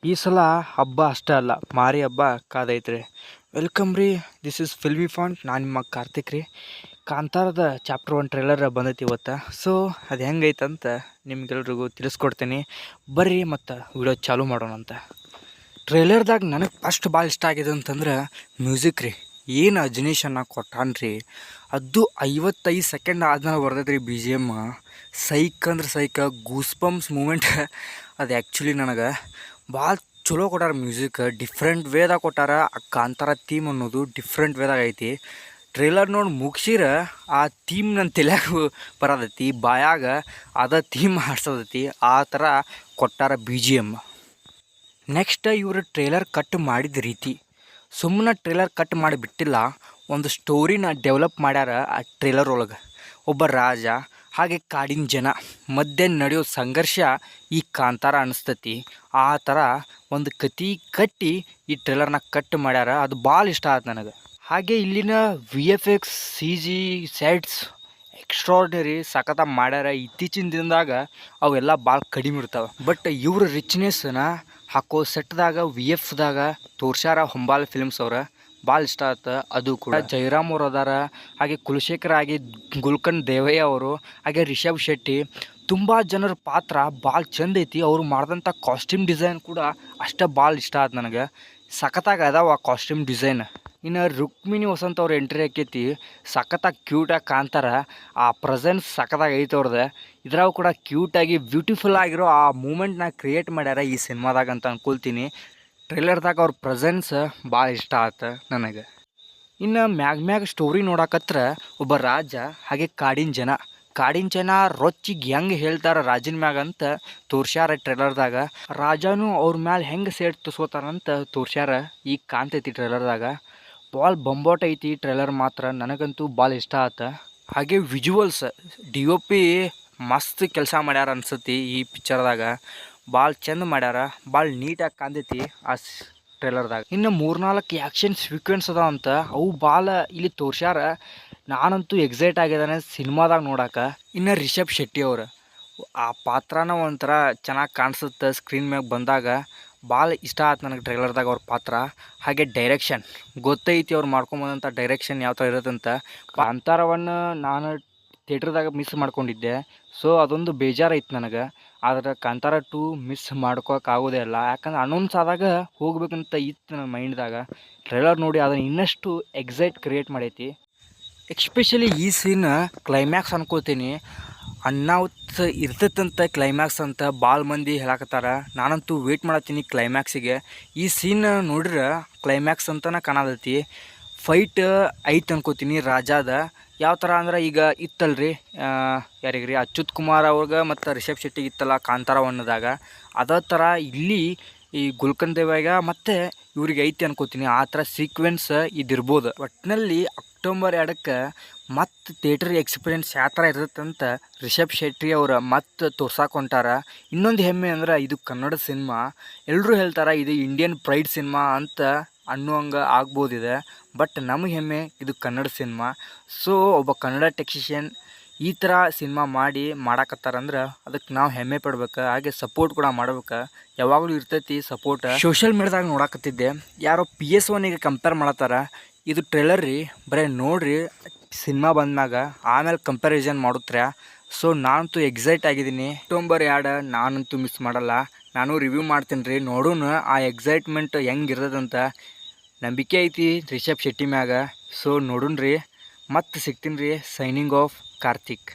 ಈ ಸಲ ಹಬ್ಬ ಅಷ್ಟೇ ಅಲ್ಲ, ಮಾರಿ ಹಬ್ಬ ಕಾದೈತ್ರಿ. ವೆಲ್ಕಮ್ ರೀ, ದಿಸ್ ಇಸ್ ಫಿಲ್ಮಿ ಫಾಂಟ್. ನಾನು ನಿಮ್ಮ ಕಾರ್ತಿಕ್ ರೀ. ಕಾಂತಾರದ ಚಾಪ್ಟರ್ 1 ಟ್ರೇಲರ್ ಬಂದೈತಿ ಇವತ್ತು. ಸೊ ಅದು ಹೆಂಗೈತಂತ ನಿಮ್ಗೆಲ್ರಿಗೂ ತಿಳಿಸ್ಕೊಡ್ತೀನಿ. ಬರ್ರಿ ಮತ್ತು ವಿಡಿಯೋ ಚಾಲೂ ಮಾಡೋಣಂತ. ಟ್ರೇಲರ್ದಾಗ ನನಗೆ ಫಸ್ಟ್ ಭಾಳ ಇಷ್ಟ ಆಗಿದೆ ಅಂತಂದ್ರೆ ಮ್ಯೂಸಿಕ್ ರೀ. ಏನು ಅಜ್ನೀಷನ್ನ ಕೊಟ್ಟಾನ್ರಿ, ಅದು 55 ಸೆಕೆಂಡ್ ಆದ್ಮೇಲೆ ಬರ್ತೈತೆ ರೀ ಬಿ ಜಿ ಎಮ್. ಸೈಕ್ ಅಂದ್ರೆ ಸೈಕ, ಗೂಸ್ ಬಂಪ್ಸ್ ಮೂಮೆಂಟ್. ಅದು ಆ್ಯಕ್ಚುಲಿ ನನಗೆ ಭಾಳ ಚಲೋ ಕೊಟ್ಟಾರ ಮ್ಯೂಸಿಕ್. ಡಿಫ್ರೆಂಟ್ ವೇದಾಗ ಕೊಟ್ಟಾರ. ಕಾಂತಾರ ಥೀಮ್ ಅನ್ನೋದು ಡಿಫ್ರೆಂಟ್ ವೇದಾಗ ಐತಿ. ಟ್ರೇಲರ್ ನೋಡಿ ಮುಗಿಸಿರ ಆ ಥೀಮ್ ನನ್ನ ತಲೆಯಾಗ ಬರೋದೈತಿ, ಬಾಯಾಗ ಅದ ಥೀಮ್ ಹಾಡ್ಸೋದೈತಿ. ಆ ಥರ ಕೊಟ್ಟಾರ ಬಿ ಜಿ ಎಮ್. ನೆಕ್ಸ್ಟ್ ಇವರು ಟ್ರೇಲರ್ ಕಟ್ ಮಾಡಿದ ರೀತಿ, ಸುಮ್ಮನೆ ಟ್ರೇಲರ್ ಕಟ್ ಮಾಡಿ ಬಿಟ್ಟಿಲ್ಲ, ಒಂದು ಸ್ಟೋರಿನ ಡೆವಲಪ್ ಮಾಡ್ಯಾರ ಆ ಟ್ರೇಲರ್ ಒಳಗೆ. ಒಬ್ಬ ರಾಜ ಹಾಗೆ ಕಾಡಿನ ಜನ ಮಧ್ಯೆ ನಡೆಯೋ ಸಂಘರ್ಷ ಈ ಕಾಂತಾರ ಅನಿಸ್ತತಿ. ಆ ಥರ ಒಂದು ಕತೆ ಕಟ್ಟಿ ಈ ಟ್ರೇಲರ್ನ ಕಟ್ ಮಾಡ್ಯಾರ. ಅದು ಭಾಳ ಇಷ್ಟ ಆಯ್ತು ನನಗೆ. ಹಾಗೆ ಇಲ್ಲಿನ V F X, C G sets extraordinary ಸಖತ ಮಾಡ್ಯಾರ. ಇತ್ತೀಚಿನ ದಿನದಾಗ ಅವೆಲ್ಲ ಭಾಳ ಕಡಿಮೆ ಇರ್ತಾವೆ. ಬಟ್ ಇವ್ರ ರಿಚ್ನೆಸ್ನ ಹಾಕೋ ಸೆಟ್ದಾಗ ವಿ ಎಫ್ದಾಗ ತೋರ್ಸ್ಯಾರ ಹೊಂಬಾಲ್ ಫಿಲ್ಮ್ಸ್ ಅವ್ರ. ಭಾಳ ಇಷ್ಟ ಆಯ್ತು. ಅದು ಕೂಡ ಜಯರಾಮ್ ಅವ್ರು ಅದಾರ, ಹಾಗೆ ಕುಲಶೇಖರ್, ಹಾಗೆ ಗುಲ್ಕನ್ ದೇವಯ್ಯ ಅವರು, ಹಾಗೆ ರಿಷಬ್ ಶೆಟ್ಟಿ. ತುಂಬ ಜನರ ಪಾತ್ರ ಭಾಳ ಚಂದ ಐತಿ. ಅವ್ರು ಮಾಡಿದಂಥ ಕಾಸ್ಟ್ಯೂಮ್ ಡಿಸೈನ್ ಕೂಡ ಅಷ್ಟೇ ಭಾಳ ಇಷ್ಟ ಆಯ್ತು ನನಗೆ. ಸಖತ್ತಾಗಿ ಅದಾವ ಆ ಕಾಸ್ಟ್ಯೂಮ್ ಡಿಸೈನ್. ಇನ್ನು ರುಕ್ಮಿಣಿ ವಸಂತ್ ಅವ್ರ ಎಂಟ್ರಿ ಆಕೈತಿ, ಸಖತ್ತಾಗಿ ಕ್ಯೂಟಾಗಿ ಕಾಣ್ತಾರ. ಆ ಪ್ರೆಸೆನ್ಸ್ ಸಖತ್ತಾಗಿ ಐತೆ ಅವ್ರದ್ದು. ಇದ್ರಾಗ ಕೂಡ ಕ್ಯೂಟಾಗಿ ಬ್ಯೂಟಿಫುಲ್ ಆಗಿರೋ ಆ ಮೂಮೆಂಟ್ನ ಕ್ರಿಯೇಟ್ ಮಾಡ್ಯಾರ ಈ ಸಿನಿಮಾದಾಗ ಅಂತ ಅನ್ಕೊಳ್ತೀನಿ. ಟ್ರೇಲರ್ದಾಗ ಅವ್ರ ಪ್ರೆಸೆನ್ಸ್ ಭಾಳ ಇಷ್ಟ ಆಯ್ತು ನನಗೆ. ಇನ್ನು ಮ್ಯಾಗ ಸ್ಟೋರಿ ನೋಡಕತ್ರ ಒಬ್ಬ ರಾಜ ಹಾಗೆ ಕಾಡಿನ ಜನ ರೊಚ್ಚಿಗೆ ಹೆಂಗೆ ಹೇಳ್ತಾರ ರಾಜನ ಮ್ಯಾಗ ಅಂತ ತೋರ್ಸ್ಯಾರ ಟ್ರೇಲರ್ದಾಗ. ರಾಜನೂ ಅವ್ರ ಮ್ಯಾಲೆ ಹೆಂಗೆ ಸೇಟ್ ತುಸ್ಕೋತಾರಂತ ತೋರ್ಸ್ಯಾರ. ಈಗ ಕಾಣ್ತೈತಿ ಟ್ರೇಲರ್ದಾಗ. ಭಾಳ ಬಂಬೋಟ್ ಐತಿ ಟ್ರೇಲರ್ ಮಾತ್ರ. ನನಗಂತೂ ಭಾಳ ಇಷ್ಟ ಆಯ್ತು. ಹಾಗೆ ವಿಜುವಲ್ಸ್, ಡಿ ಒ ಪಿ ಮಸ್ತ್ ಕೆಲಸ ಮಾಡ್ಯಾರ ಅನ್ಸತಿ ಈ ಪಿಕ್ಚರ್ದಾಗ. ಭಾಳ ಚಂದ ಮಾಡ್ಯಾರ, ಭಾಳ ನೀಟಾಗಿ ಕಾಣ್ತೈತಿ ಆ ಟ್ರೇಲರ್ದಾಗ. ಇನ್ನು 3-4 ಆ್ಯಕ್ಷನ್ ಸೀಕ್ವೆನ್ಸ್ ಅದಾವಂತ, ಅವು ಭಾಳ ಇಲ್ಲಿ ತೋರ್ಸ್ಯಾರ. ನಾನಂತೂ ಎಕ್ಸೈಟ್ ಆಗಿದ್ದಾನೆ ಸಿನಿಮಾದಾಗ ನೋಡೋಕೆ. ಇನ್ನು ರಿಷಬ್ ಶೆಟ್ಟಿ ಅವರು ಆ ಪಾತ್ರನ ಒಂಥರ ಚೆನ್ನಾಗಿ ಕಾಣಿಸುತ್ತೆ ಸ್ಕ್ರೀನ್ ಮ್ಯಾಗ ಬಂದಾಗ. ಭಾಳ ಇಷ್ಟ ಆಯ್ತು ನನಗೆ ಟ್ರೇಲರ್ದಾಗ ಅವ್ರ ಪಾತ್ರ. ಹಾಗೆ ಡೈರೆಕ್ಷನ್ ಗೊತ್ತೈತಿ, ಅವ್ರು ಮಾಡ್ಕೊಂಬಂದಂಥ ಡೈರೆಕ್ಷನ್ ಯಾವ ಥರ ಇರೋದಂತ. ಕಾಂತಾರವನ್ನು ನಾನು ಥಿಯೇಟ್ರದಾಗ ಮಿಸ್ ಮಾಡ್ಕೊಂಡಿದ್ದೆ. ಸೊ ಅದೊಂದು ಬೇಜಾರೈತೆ ನನಗೆ. ಆದರೆ ಕಾಂತಾರ 2 ಮಿಸ್ ಮಾಡ್ಕೋಕ್ಕಾಗೋದೇ ಇಲ್ಲ. ಯಾಕಂದ್ರೆ ಅನೌನ್ಸ್ ಆದಾಗ ಹೋಗ್ಬೇಕಂತ ಇತ್ತು ನನ್ನ ಮೈಂಡ್ದಾಗ. ಟ್ರೇಲರ್ ನೋಡಿ ಅದನ್ನು ಇನ್ನಷ್ಟು ಎಕ್ಸೈಟ್ ಕ್ರಿಯೇಟ್ ಮಾಡೈತಿ. ಎಕ್ಸ್ಪೆಷಲಿ ಈ ಸೀನ್ ಕ್ಲೈಮ್ಯಾಕ್ಸ್ ಅನ್ಕೋತೀನಿ. ಅನ್ನಾವತ್ ಇರ್ತೈತಂತ ಕ್ಲೈಮ್ಯಾಕ್ಸ್ ಅಂತ ಭಾಳ ಮಂದಿ ಹೇಳಕತ್ತಾರ. ನಾನಂತೂ ವೇಟ್ ಮಾಡತ್ತೀನಿ ಕ್ಲೈಮ್ಯಾಕ್ಸಿಗೆ. ಈ ಸೀನ್ ನೋಡ್ರೆ ಕ್ಲೈಮ್ಯಾಕ್ಸ್ ಅಂತನ ಕಾಣತೈತಿ. ಫೈಟ್ ಐತೆ ಅನ್ಕೋತೀನಿ ರಾಜಾದ. ಯಾವ ಥರ ಅಂದ್ರೆ ಈಗ ಇತ್ತಲ್ರಿ, ಯಾರಿಗ್ರಿ ಅಚ್ಯುತ್ ಕುಮಾರ್ ಅವ್ರಿಗೆ ಮತ್ತು ರಿಷಬ್ ಶೆಟ್ಟಿಗೆ ಇತ್ತಲ್ಲ ಕಾಂತಾರ ಒನ್ನದಾಗ, ಅದೇ ಥರ ಇಲ್ಲಿ ಈ ಗುಲ್ಕನ್ ದೇವ್ಯಾಗ ಮತ್ತು ಇವ್ರಿಗೆ ಐತಿ ಅನ್ಕೋತೀನಿ. ಆ ಥರ ಸೀಕ್ವೆನ್ಸ್ ಇದಿರ್ಬೋದು. ಒಟ್ಟಿನಲ್ಲಿ ಅಕ್ಟೋಬರ್ 2ಕ್ಕೆ ಮತ್ತು ಥಿಯೇಟ್ರ್ ಎಕ್ಸ್ಪೀರಿಯೆನ್ಸ್ ಯಾವ ಥರ ಇರ್ತೈತಂತ ರಿಷಬ್ ಶೆಟ್ಟಿ ಅವ್ರು ಮತ್ತು ತೋರ್ಸಾಕೆ ಹೊಂಟಾರ. ಇನ್ನೊಂದು ಹೆಮ್ಮೆ ಅಂದ್ರೆ ಇದು ಕನ್ನಡ ಸಿನಿಮಾ. ಎಲ್ಲರೂ ಹೇಳ್ತಾರೆ ಇದು ಇಂಡಿಯನ್ ಪ್ರೈಡ್ ಸಿನಿಮಾ ಅಂತ ಅನ್ನುವಂಗೆ ಆಗ್ಬೋದಿದೆ. ಬಟ್ ನಮಗೆ ಹೆಮ್ಮೆ ಇದು ಕನ್ನಡ ಸಿನಿಮಾ. ಸೊ ಒಬ್ಬ ಕನ್ನಡ ಟೆಕ್ನಿಷಿಯನ್ ಈ ಥರ ಸಿನಿಮಾ ಮಾಡಾಕತ್ತಾರಂದ್ರೆ ಅದಕ್ಕೆ ನಾವು ಹೆಮ್ಮೆ ಪಡ್ಬೇಕು. ಹಾಗೆ ಸಪೋರ್ಟ್ ಕೂಡ ಮಾಡ್ಬೇಕು. ಯಾವಾಗಲೂ ಇರ್ತೈತಿ ಸಪೋರ್ಟ್. ಸೋಷಿಯಲ್ ಮೀಡ್ಯಾದಾಗ ನೋಡಾಕತ್ತಿದ್ದೆ, ಯಾರೋ PS1ಗೆ ಕಂಪೇರ್ ಮಾಡತ್ತಾರ. ಇದು ಟ್ರೇಲರ್ ರೀ, ಬರೀ ನೋಡ್ರಿ ಸಿನಿಮಾ ಬಂದ್ಮ್ಯಾಗ ಆಮೇಲೆ ಕಂಪ್ಯಾರಿಸನ್ ಮಾಡುತ್ರ್ಯಾ. ಸೊ ನಾನಂತೂ ಎಕ್ಸೈಟ್ ಆಗಿದ್ದೀನಿ. ಅಕ್ಟೋಬರ್ 2 ನಾನಂತೂ ಮಿಸ್ ಮಾಡಲ್ಲ. ನಾನು ರಿವ್ಯೂ ಮಾಡ್ತೀನಿ ರೀ, ನೋಡೋಣ ಆ ಎಕ್ಸೈಟ್ಮೆಂಟ್ ಹೆಂಗೆ ಇರ್ತದಂತ. ನಂಬಿಕೆ ಐತಿ ರಿಷಬ್ ಶೆಟ್ಟಿ ಮ್ಯಾಗ. ಸೊ ನೋಡೋಣ ರೀ. ಮತ್ತೆ ಸಿಗ್ತೀನಿ ರೀ. Signing off Karthik.